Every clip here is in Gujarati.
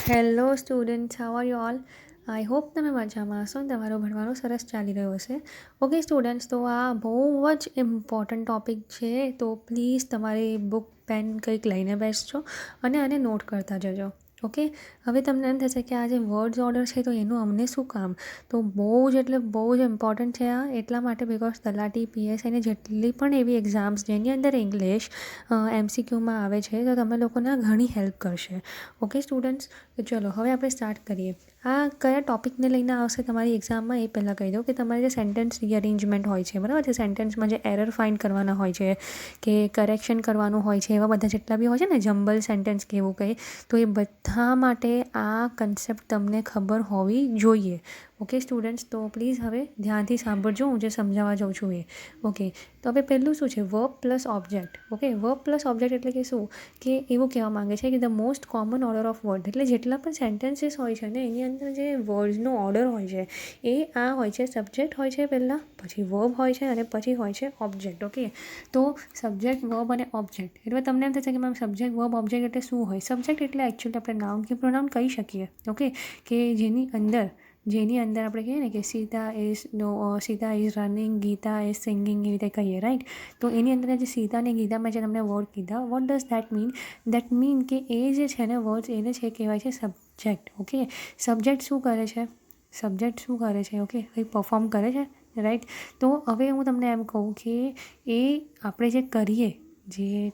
Hello students, how are you all? I hope તમે મજામાં હશો ને તમારું ભણવાનું સરસ ચાલી રહ્યું હશે. ઓકે સ્ટુડન્ટ્સ, તો આ બહુ જ ઇમ્પોર્ટન્ટ ટૉપિક છે, તો પ્લીઝ તમારી બુક પેન કંઈક લઈને બેસજો અને આને નોટ કરતા જજો. ઓકે, હવે તમને એમ થશે કે આ જે વર્ડ્સ ઓર્ડર છે તો એનું અમને શું કામ? તો બહુ જ ઇમ્પોર્ટન્ટ છે આ, એટલા માટે બિકોઝ તલાટી પીએસઆઈની જેટલી પણ એવી એક્ઝામ્સ જેની અંદર ઇંગ્લિશ એમસીક્યુમાં આવે છે તો તમે લોકોને ઘણી હેલ્પ કરશે. ઓકે સ્ટુડન્ટ્સ, તો ચલો હવે આપણે સ્ટાર્ટ કરીએ. આ કયા ટૉપિકને લઈને આવશે તમારી એક્ઝામમાં એ પહેલાં કહી દઉં કે તમારે જે સેન્ટેન્સ રીઅરેન્જમેન્ટ હોય છે, બરાબર છે, સેન્ટેન્સમાં જે એરર ફાઇન્ડ કરવાના હોય છે કે કરેક્શન કરવાનું હોય છે, એવા બધા જેટલા બી હોય છે ને જમ્બલ સેન્ટેન્સ કે એવું કંઈ, તો એ બધા માટે આ કન્સેપ્ટ તમને ખબર હોવી જોઈએ. ઓકે સ્ટુડન્ટ્સ, તો પ્લીઝ હવે ધ્યાનથી સાંભળજો હું જે સમજાવવા જાઉં છું એ. ઓકે, તો હવે પહેલું શું છે? Verb plus object. Okay, verb plus object એટલે કે શું? કે એવું કહેવા માંગે છે કે the most common order of word, એટલે જેટલા પણ સેન્ટેન્સીસ હોય છે ને એની અંદર જે વર્ડ્સનો ઓર્ડર હોય છે એ આ હોય છે. સબ્જેક્ટ હોય છે પહેલાં, પછી વર્બ હોય છે અને પછી હોય છે ઓબ્જેક્ટ. ઓકે, તો સબ્જેક્ટ, વર્બ અને ઓબ્જેક્ટ, એટલે તમને એમ થશે કે મેમ સબ્જેક્ટ, વર્બ, ઓબ્જેક્ટ એટલે શું હોય? સબ્જેક્ટ એટલે એકચ્યુઅલી આપણે નાઉન કે પ્રોનાઉન કહી શકીએ. ઓકે, કે જેની અંદર આપણે કહીએ ને કે Sita is running, Gita is singing, એવી રીતે કહીએ, રાઈટ? તો એની અંદર જે સીતા અને ગીતામાં જે તમને વર્ડ કીધા, what does that mean? That mean કે એ જે છે ને વર્ડ્સ એને છે કહેવાય છે સબ્જેક્ટ. ઓકે, સબ્જેક્ટ શું કરે છે? ઓકે, કંઈ પરફોર્મ કરે છે, રાઈટ? તો હવે હું તમને એમ કહું કે એ આપણે જે કરીએ, જે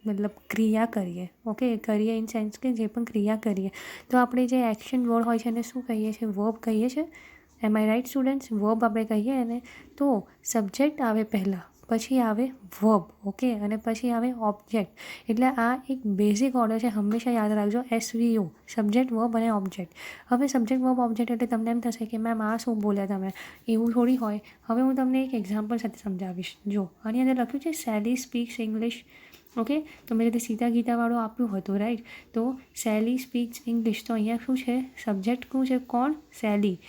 મતલબ ક્રિયા કરીએ, ઓકે, કરીએ ઇન સેન્સ કે જે પણ ક્રિયા કરીએ, તો આપણે જે એક્શન વર્ડ હોય છે એને શું કહીએ છીએ? વર્બ કહીએ છીએ. એમ આઈ રાઈટ સ્ટુડન્ટ્સ? વર્બ આપણે કહીએ એને. તો સબ્જેક્ટ આવે પહેલાં, પછી આવે વર્બ, ઓકે, અને પછી આવે ઓબ્જેક્ટ. એટલે આ એક બેઝિક ઓર્ડર છે, હંમેશા યાદ રાખજો. SVO, સબ્જેક્ટ, વર્બ અને ઓબ્જેક્ટ. હવે સબ્જેક્ટ, વર્બ, ઓબ્જેક્ટ એટલે તમને એમ થશે કે મેમ આ શું બોલ્યા તમે? એવું થોડી હોય. હવે હું તમને એક એક્ઝામ્પલ સાથે સમજાવીશ. જો આની અંદર લખ્યું છે સેલી સ્પીક્સ ઇંગ્લિશ. ઓકે, તો મેં રીતે સીતા ગીતાવાળું આપ્યું હતું, રાઈટ? તો સેલી સ્પીક્સ ઇંગ્લિશ, તો અહીંયા શું છે? સબ્જેક્ટ શું છે? કોણ? સેલી.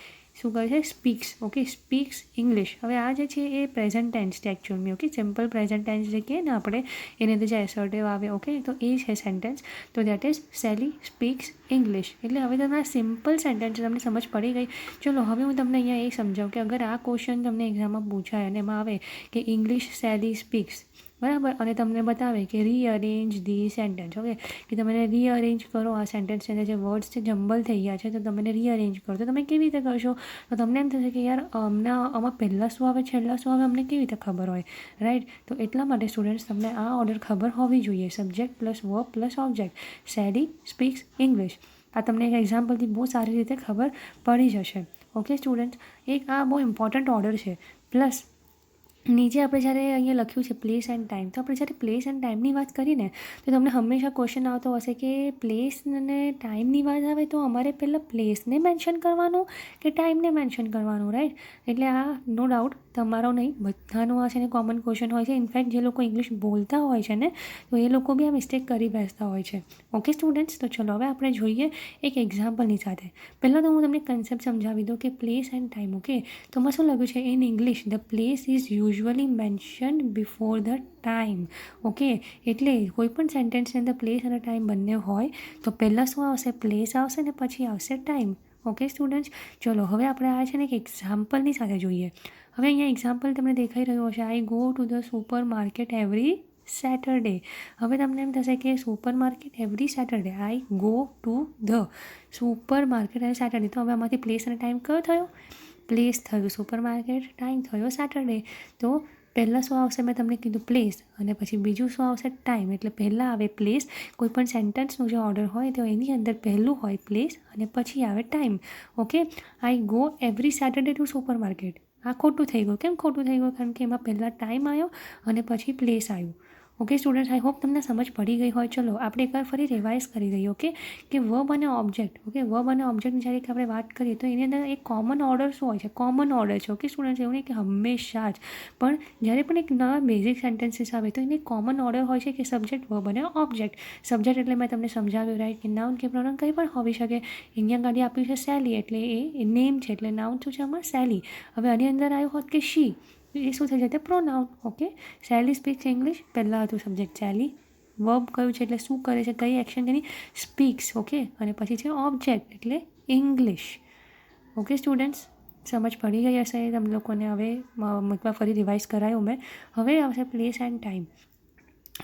શું કહે છે? સ્પીક્સ. Okay, speaks English. હવે આ જે છે એ પ્રેઝન્ટ ટેન્સ છે એકચ્યુઅલમાં. ઓકે, સિમ્પલ પ્રેઝન્ટ ટેન્સ જે કહીએ ને આપણે, એની અંદર જે એસર્ટિવ આવે, ઓકે, તો એ છે સેન્ટેન્સ. તો દેટ ઇઝ સેલી સ્પીક્સ ઇંગ્લિશ. એટલે હવે તમને આ સિમ્પલ સેન્ટેન્સ તમને સમજ પડી ગઈ. ચલો હવે હું તમને અહીંયા એ સમજાવું કે અગર આ ક્વેશ્ચન તમને એક્ઝામમાં પૂછાય અને એમાં આવે કે ઇંગ્લિશ સેલી સ્પીક્સ, બરાબર, અને તમને બતાવે કે રીઅરેન્જ ધી સેન્ટેન્સ. ઓકે, કે તમે રીઅરેન્જ કરો આ સેન્ટેન્સની અંદર જે વર્ડ્સ છે જમ્બલ થઈ ગયા છે, તો તમે રીઅરેન્જ કરો. તો તમે કેવી રીતે કરશો? તો તમને એમ થશે કે યાર આમાં પહેલાં શું આવે, છેલ્લા શું આવે, અમને કેવી રીતે ખબર હોય, રાઈટ? તો એટલા માટે સ્ટુડન્ટ્સ તમને આ ઓર્ડર ખબર હોવી જોઈએ. Subject plus verb plus object, Sally speaks English. આ તમને એક એક્ઝામ્પલથી બહુ સારી રીતે ખબર પડી જશે. ઓકે સ્ટુડન્ટ્સ, એક આ બહુ ઇમ્પોર્ટન્ટ ઓર્ડર છે. પ્લસ નીચે આપણે જ્યારે અહીંયા લખ્યું છે પ્લેસ એન્ડ ટાઈમ, તો આપણે જ્યારે પ્લેસ એન્ડ ટાઈમની વાત કરીએ ને તો તમને હંમેશા ક્વેશ્ચન આવતો હશે કે પ્લેસ અને ટાઈમની વાત આવે તો અમારે પહેલાં પ્લેસને મેન્શન કરવાનું કે ટાઈમને મેન્શન કરવાનું, રાઈટ? એટલે આ નો ડાઉટ તમારો નહીં, બધાનો આ છે ને કોમન ક્વેશ્ચન હોય છે. ઇનફેક્ટ જે લોકો ઇંગ્લિશ બોલતા હોય છે ને તો એ લોકો બી આ મિસ્ટેક કરી બેસતા હોય છે. ઓકે સ્ટુડન્ટ્સ, તો ચલો હવે આપણે જોઈએ એક એક્ઝામ્પલની સાથે. પહેલાં તો હું તમને કન્સેપ્ટ સમજાવી દઉં કે પ્લેસ એન્ડ ટાઈમ. ઓકે, તો એમાં શું લખ્યું છે? In English the place is usually mentioned before the time. Okay, એટલે કોઈ પણ સેન્ટેન્સની અંદર પ્લેસ અને ટાઈમ બંને હોય તો પહેલાં શું આવશે? પ્લેસ આવશે ને પછી આવશે ટાઈમ. ઓકે સ્ટુડન્ટ્સ, ચલો હવે આપણે આ છે ને એક એક્ઝામ્પલની સાથે જોઈએ. હવે અહીંયા એક્ઝામ્પલ તમને દેખાઈ રહ્યું હશે. I go to the super market every Saturday. હવે તમને એમ થશે કે super market every Saturday, I go to the super market every Saturday. તો હવે આમાંથી પ્લેસ અને ટાઈમ કયો થયો? પ્લેસ થયું સુપર માર્કેટ, ટાઈમ થયો સેટરડે. તો પહેલાં શું આવશે? મેં તમને કીધું પ્લેસ, અને પછી બીજું શું આવશે? ટાઈમ. એટલે પહેલાં આવે પ્લેસ. કોઈ પણ સેન્ટેન્સનું જે ઓર્ડર હોય તો એની અંદર પહેલું હોય પ્લેસ અને પછી આવે time. Okay, I go every Saturday two super market. આ ખોટું થઈ ગયું. કેમ ખોટું થઈ ગયું? કારણ કે એમાં પહેલાં ટાઈમ આવ્યો અને પછી પ્લેસ આવ્યું. ઓકે સ્ટુડન્ટ્સ, આઈ હોપ તમને સમજ પડી ગઈ હોય. ચલો આપણે એકવાર ફરી રિવાઇઝ કરી દઈએ. ઓકે, કે વર્બ અને ઓબ્જેક્ટ. ઓકે, વર્બ અને ઓબ્જેક્ટની જ્યારે આપણે વાત કરીએ તો એની અંદર એક કોમન ઓર્ડર શું હોય છે? કોમન ઓર્ડર છે. ઓકે સ્ટુડન્ટ્સ, એવું નહીં કે હંમેશા જ, પણ જ્યારે પણ એક નવા બેઝિક સેન્ટેન્સીસ આવે તો એને કોમન ઓર્ડર હોય છે કે સબ્જેક્ટ, વર્બ અને ઓબ્જેક્ટ. સબ્જેક્ટ એટલે મેં તમને સમજાવ્યું, રાઈટ, કે નાઉન કે પ્રોનાઉન કંઈ પણ હોવી શકે. અહીંયા ગાડી આપ્યું છે સેલી, એટલે એ નેમ છે, એટલે નાઉન શું છે આમાં? સેલી. હવે આની અંદર આવ્યું હોત કે શી, એ શું થઈ જશે? પ્રોનાઉન. ઓકે, સેલી સ્પીક્સ ઇંગ્લિશ, પહેલાં હતું સબ્જેક્ટ સેલી, વર્બ કયું છે એટલે શું કરે છે, કઈ એક્શન તેની સ્પીક્સ. ઓકે, અને પછી છે ઓબ્જેક્ટ એટલે ઇંગ્લિશ. ઓકે સ્ટુડન્ટ્સ, સમજ પડી ગઈ હશે તમે લોકોને. હવે એકવાર ફરી રિવાઇઝ કરાયું મેં. હવે આવશે પ્લેસ એન્ડ ટાઈમ.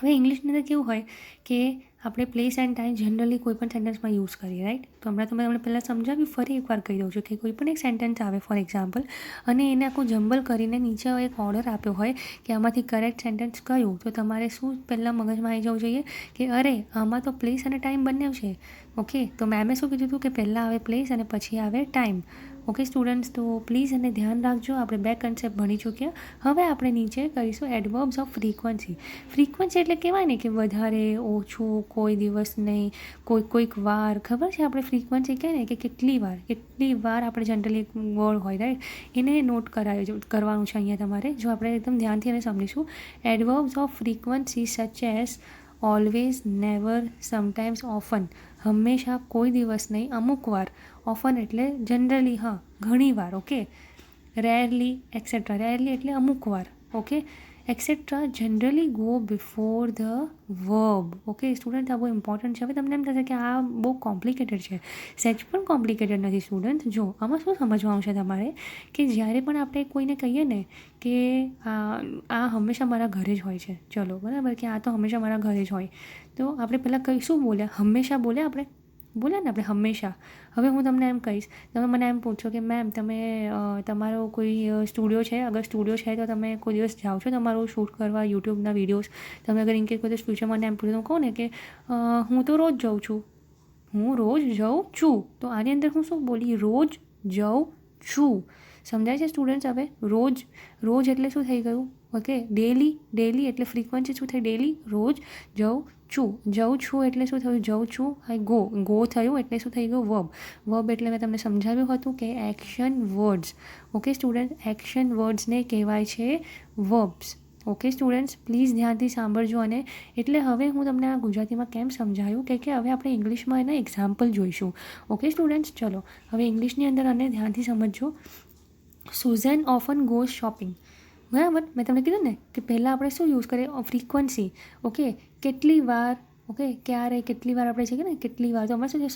હવે ઇંગ્લિશની અંદર કેવું હોય કે આપણે પ્લેસ એન્ડ ટાઈમ જનરલી કોઈ પણ સેન્ટેન્સમાં યુઝ કરીએ, રાઈટ. તો હમણાં તો મેં તમને પહેલાં સમજાવ્યું, ફરી એકવાર કહી દઉં છું કે કોઈ પણ એક સેન્ટેન્સ આવે ફોર એક્ઝામ્પલ, અને એને આખું જમ્બલ કરીને નીચે એક ઓર્ડર આપ્યો હોય કે આમાંથી કરેક્ટ સેન્ટેન્સ કયું, તો તમારે શું પહેલાં મગજમાં આવી જવું જોઈએ કે અરે આમાં તો પ્લેસ અને ટાઈમ બંને છે. ઓકે, તો મેમે શું કીધું હતું કે પહેલાં આવે પ્લેસ અને પછી આવે ટાઈમ. ઓકે સ્ટુડન્ટ્સ, તો પ્લીઝ એને ધ્યાન રાખજો. આપણે 2 કન્સેપ્ટ ભણી ચૂક્યા. હવે આપણે નીચે કરીશું એડવર્બ્સ ઓફ ફ્રીક્વન્સી. ફ્રીક્વન્સી એટલે કહેવાય ને કે વધારે, ઓછું, કોઈ દિવસ નહીં, કોઈક વાર. ખબર છે આપણે ફ્રીક્વન્સી કહે ને કે કેટલી વાર આપણે જનરલી એક વર્ડ હોય, રાઈટ, એને નોટ કરવાનું છે અહીંયા તમારે. જો આપણે એકદમ ધ્યાનથી એને સમજીશું. Adverbs of frequency such as always, never, sometimes, often. હંમેશા, કોઈ દિવસ નહીં, અમુક વાર. ઓફન એટલે જનરલી, હા ઘણી વાર. Okay, rarely et cetera. રેરલી એટલે અમુક વાર. Okay, et cetera generally go before the verb. Okay student, આ બહુ ઇમ્પોર્ટન્ટ છે. હવે તમને એમ થશે કે આ બહુ કોમ્પ્લિકેટેડ છે. સહેજ પણ કોમ્પ્લિકેટેડ નથી સ્ટુડન્ટ. જો આમાં શું સમજવાનું છે તમારે કે જ્યારે પણ આપણે કોઈને કહીએ ને કે આ હંમેશા મારા ઘરે જ હોય છે, ચલો બરાબર, કે આ તો હંમેશા મારા ઘરે જ હોય, તો આપણે પહેલાં શું બોલ્યા, હંમેશા બોલ્યા ને આપણે હંમેશા. હવે હું તમને એમ કહીશ, તમે મને એમ પૂછો કે મેમ તમે તમારો કોઈ સ્ટુડિયો છે, અગર સ્ટુડિયો છે તો તમે કોઈ દિવસ જાઓ છો તમારું શૂટ કરવા, યુટ્યુબના વિડીયોઝ. તમે અગર ઇનકેસ કોઈ દિવસ ફ્યુચરમાં મને એમ પૂછો તો કહું ને કે હું તો રોજ જાઉં છું. તો આની અંદર હું શું બોલી, રોજ જાઉં છું. સમજાય છે સ્ટુડન્ટ્સ? હવે રોજ એટલે શું થઈ ગયું, ઓકે, ડેલી એટલે ફ્રીક્વન્સી શું થઈ, ડેલી. રોજ જાઉં છું એટલે શું થયું, જાઉં છું. આઈ ગો થયું એટલે શું થઈ ગયું, વર્બ એટલે મેં તમને સમજાવ્યું હતું કે action words. Okay student, action વર્ડ્સને કહેવાય છે વર્બ્સ. ઓકે સ્ટુડન્ટ્સ, પ્લીઝ ધ્યાનથી સાંભળજો. અને એટલે હવે હું તમને આ ગુજરાતીમાં કેમ સમજાયું કે હવે આપણે ઇંગ્લિશમાં એના એક્ઝામ્પલ જોઈશું. ઓકે સ્ટુડન્ટ્સ, ચલો હવે ઇંગ્લિશની અંદર આને ધ્યાનથી સમજજો. Susen often goes shopping. બરાબર, મેં તમને કીધું ને કે પહેલાં આપણે શું યુઝ કરીએ, ફ્રીક્વન્સી. ઓકે, કેટલી વાર, ઓકે, ક્યારે, કેટલી વાર આપણે છે ને કેટલી વાર. તો અમારે શું છે,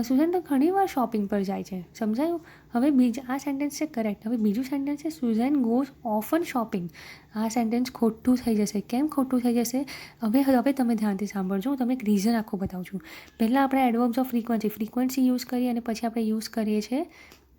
સુઝેન તો ઘણી વાર શોપિંગ પર જાય છે. સમજાયું? હવે આ સેન્ટેન્સ છે કરેક્ટ. હવે બીજું સેન્ટેન્સ છે સુઝેન ગોઝ ઓફન શોપિંગ. આ સેન્ટેન્સ ખોટું થઈ જશે. કેમ ખોટું થઈ જશે? હવે તમે ધ્યાનથી સાંભળજો. હું તમને એક રીઝન આખું બતાવું છું. પહેલાં આપણે એડવર્બ્સ ઓફ ફ્રીક્વન્સી યુઝ કરીએ અને પછી આપણે યુઝ કરીએ છીએ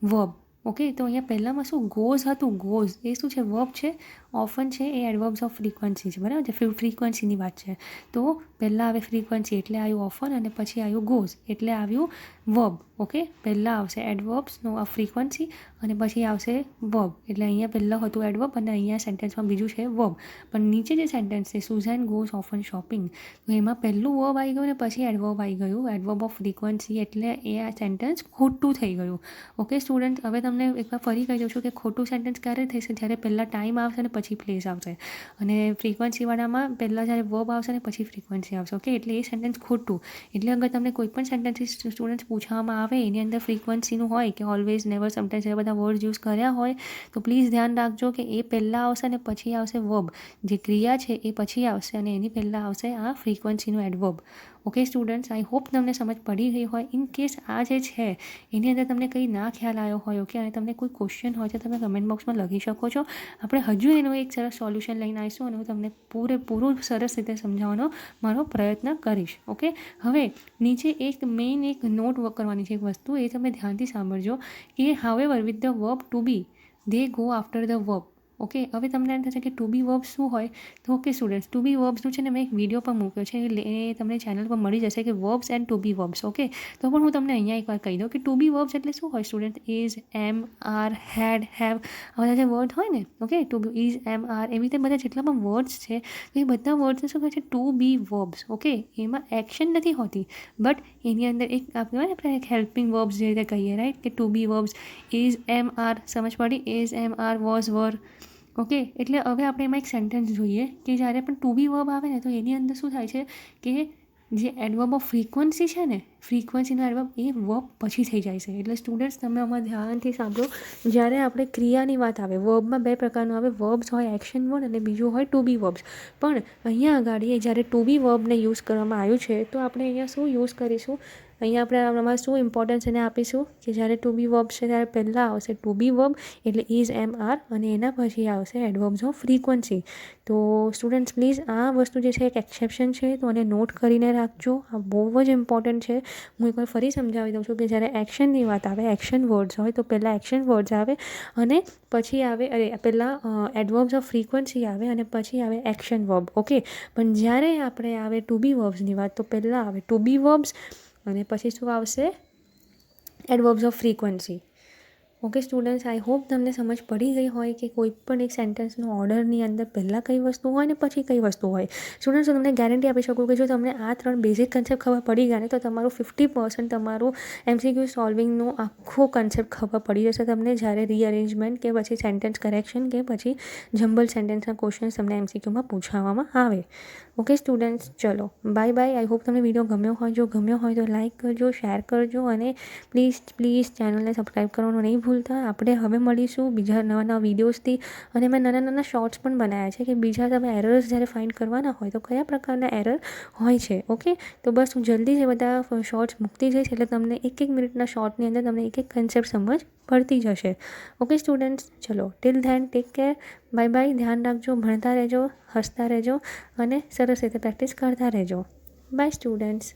વર્બ. ઓકે, તો અહીંયા પહેલાંમાં શું ગોઝ હતું, ગોઝ એ શું છે, વર્બ છે. ઓફન છે એ એડવર્બ્સ ઓફ ફ્રીક્વન્સી છે, બરાબર છે, ફ્રીક્વન્સીની વાત છે. તો પહેલાં આવે ફ્રીક્વન્સી એટલે આવ્યું ઓફન, અને પછી આવ્યું ગોઝ એટલે આવ્યું વર્બ. ઓકે, પહેલાં આવશે એડવર્બ્સનો આ ફ્રીક્વન્સી અને પછી આવશે વર્બ. એટલે અહીંયા પહેલાં હતું એડવર્બ અને અહીંયા સેન્ટેન્સમાં બીજું છે વર્બ. પણ નીચે જે સેન્ટેન્સ છે સુઝેન ગોઝ ઓફન શોપિંગ, તો એમાં પહેલું વર્બ આવી ગયું ને પછી એડવર્બ આવી ગયું, એડવર્બ ઓફ ફ્રીક્વન્સી. એટલે એ આ સેન્ટેન્સ ખોટું થઈ ગયું. ઓકે સ્ટુડન્ટ, હવે તમને એકવાર ફરી કહી દઉં છું કે ખોટું સેન્ટેન્સ ક્યારે થશે, જ્યારે પહેલાં ટાઈમ આવશે ને પછી પ્લેસ આવશે. અને ફ્રીક્વન્સીવાળામાં પહેલાં જ્યારે વર્બ આવશે ને પછી ફ્રીક્વન્સી આવશે. ઓકે, એટલે એ સેન્ટેન્સ ખોટું. એટલે અગર તમને કોઈ પણ સેન્ટેન્સીસ સ્ટુડન્ટ્સ પૂછવામાં આવે એની અંદર ફ્રીક્વન્સીનું હોય કે ઓલવેઝ, નેવર, સમટાઈમ્સ એવા બધા વર્ડ યુઝ કર્યા હોય તો પ્લીઝ ધ્યાન રાખજો કે એ પહેલાં આવશે અને પછી આવશે વર્બ. જે ક્રિયા છે એ પછી આવશે અને એની પહેલાં આવશે આ ફ્રીક્વન્સીનું adverb. Okay students, I hope તમને સમજ પડી ગઈ હોય. ઇન કેસ આ જે છે એની અંદર તમને કંઈ ના ખ્યાલ આવ્યો હોય, ઓકે, અને તમને કોઈ ક્વેશ્ચન હોય તો તમે કમેન્ટ બોક્સમાં લખી શકો છો. આપણે હજુ એનું એક સરસ સોલ્યુશન લઈને આવીશું અને હું તમને પૂરેપૂરું સરસ રીતે સમજાવવાનો મારો પ્રયત્ન કરીશ. ઓકે, હવે નીચે એક નોટ કરવાની છે એક વસ્તુ, એ તમે ધ્યાનથી સાંભળજો કે however with the verb to be they go after the verb. Okay, હવે તમને એમ થશે કે ટુ બી વર્બ્સ શું હોય, તો ઓકે સ્ટુડન્ટ્સ, ટુ બી વર્બ્સનું છે ને મેં એક વિડીયો પણ મૂક્યો છે, એ તમને ચેનલ પર મળી જશે કે verbs and to be verbs. Okay, તો પણ હું તમને અહીંયા એકવાર કહી દઉં કે ટુ બી વર્બ્સ એટલે શું હોય student, is, am, are, had, have, આ બધા જે વર્ડ હોય ને, okay, to be, is, am, are, એવી રીતે બધા જેટલા પણ વર્ડ્સ છે તો એ બધા વર્ડ્સને શું કહે છે, ટુ બી વર્બ્સ. ઓકે, એમાં એક્શન નથી હોતી, બટ એની અંદર એક આપણે એક હેલ્પિંગ વર્બ્સ જે રીતે કહીએ, રાઈટ, કે to be verbs, is, am, are, સમજ પડી, is, am, are, was, were. Okay, એટલે હવે આપણે એમાં એક સેન્ટેન્સ જોઈએ કે જ્યારે પણ ટુ બી વર્બ આવે ને તો એની અંદર શું થાય છે કે જે એડવર્બ ઓફ ફ્રીક્વન્સી છે ને, ફ્રીક્વન્સીનો એડવર્બ એ વર્બ પછી થઈ જાય છે. એટલે સ્ટુડન્ટ્સ તમે આમાં ધ્યાનથી સાંભળો. જ્યારે આપણે ક્રિયાની વાત આવે, વર્બમાં 2 પ્રકારનું આવે, વર્બ્સ હોય એક્શન વર્ડ અને બીજું હોય ટુ બી વર્બ્સ. પણ અહીંયા આગળ જ્યારે ટુ બી વર્બને યુઝ કરવામાં આવ્યું છે તો આપણે અહીંયા શું યુઝ કરીશું, અહીંયા આપણે આમાં શું ઇમ્પોર્ટન્સ એને આપીશું કે જ્યારે ટુ બી વર્બ છે ત્યારે પહેલાં આવશે ટુ બી વર્બ એટલે ઇઝ, એમ, આર અને એના પછી આવશે એડવર્બ્સ ઓફ ફ્રીક્વન્સી. તો સ્ટુડન્ટ્સ પ્લીઝ આ વસ્તુ જે છે એક એક્સેપ્શન છે તો એને નોટ કરીને રાખજો. આ બહુ જ ઇમ્પોર્ટન્ટ છે. હું એકવાર ફરી સમજાવી દઉં છું કે જ્યારે એક્શનની વાત આવે, એક્શન વર્ડ્સ હોય તો પહેલાં એક્શન વર્ડ્સ આવે અને પછી આવે પહેલાં એડવર્બ્સ ઓફ ફ્રીક્વન્સી આવે અને પછી આવે એક્શન વર્બ. ઓકે, પણ જ્યારે આપણે આવે ટુ બી વર્બ્સની વાત તો પહેલાં આવે ટુ બી વર્બ્સ અને પછી શું આવશે, adverbs of frequency. Okay students, I hope તમને સમજ પડી ગઈ હોય કે કોઈ પણ એક સેન્ટેન્સનો ઓર્ડરની અંદર પહેલાં કઈ વસ્તુ હોય ને પછી કઈ વસ્તુ હોય. સ્ટુડન્ટ્સ, હું તમને ગેરંટી આપી શકું કે જો તમને આ 3 બેઝિક કન્સેપ્ટ ખબર પડી ગયા ને તો તમારું 50% તમારું MCQ સોલ્વિંગનું આખો કન્સેપ્ટ ખબર પડી જશે તમને. જ્યારે રીઅરેન્જમેન્ટ કે પછી સેન્ટેન્સ કરેક્શન કે પછી જમ્બલ સેન્ટેન્સના ક્વેશ્ચન્સ તમને MCQમાં પૂછવામાં આવે. ઓકે સ્ટુડન્ટ્સ, ચલો બાય બાય. આઈ હોપ તમને વિડીયો ગમ્યો હોય. જો ગમ્યો હોય તો લાઇક કરજો, શેર કરજો અને પ્લીઝ ચેનલને સબસ્ક્રાઈબ કરવાનું નહીં ભૂલતા. આપણે હવે મળીશું બીજા નવા વિડીયોઝથી અને મેં નાના શોર્ટ્સ પણ બનાવ્યા છે કે બીજા તમે એરર્સ જ્યારે ફાઇન્ડ કરવાના હોય તો કયા પ્રકારના એરર હોય છે. ઓકે, તો બસ હું જલ્દી જ બધા શોર્ટ્સ મૂકતી જઈશ એટલે તમને 1 મિનિટના શોર્ટની અંદર તમને એક કન્સેપ્ટ સમજ પડતી જશે. ઓકે સ્ટુડન્ટ્સ, ચલો till then take care, bye bye. ધ્યાન રાખજો, ભણતા રહેજો, હસતા રહેજો અને સરસ રીતે પ્રેક્ટિસ કરતા રહેજો. Bye students.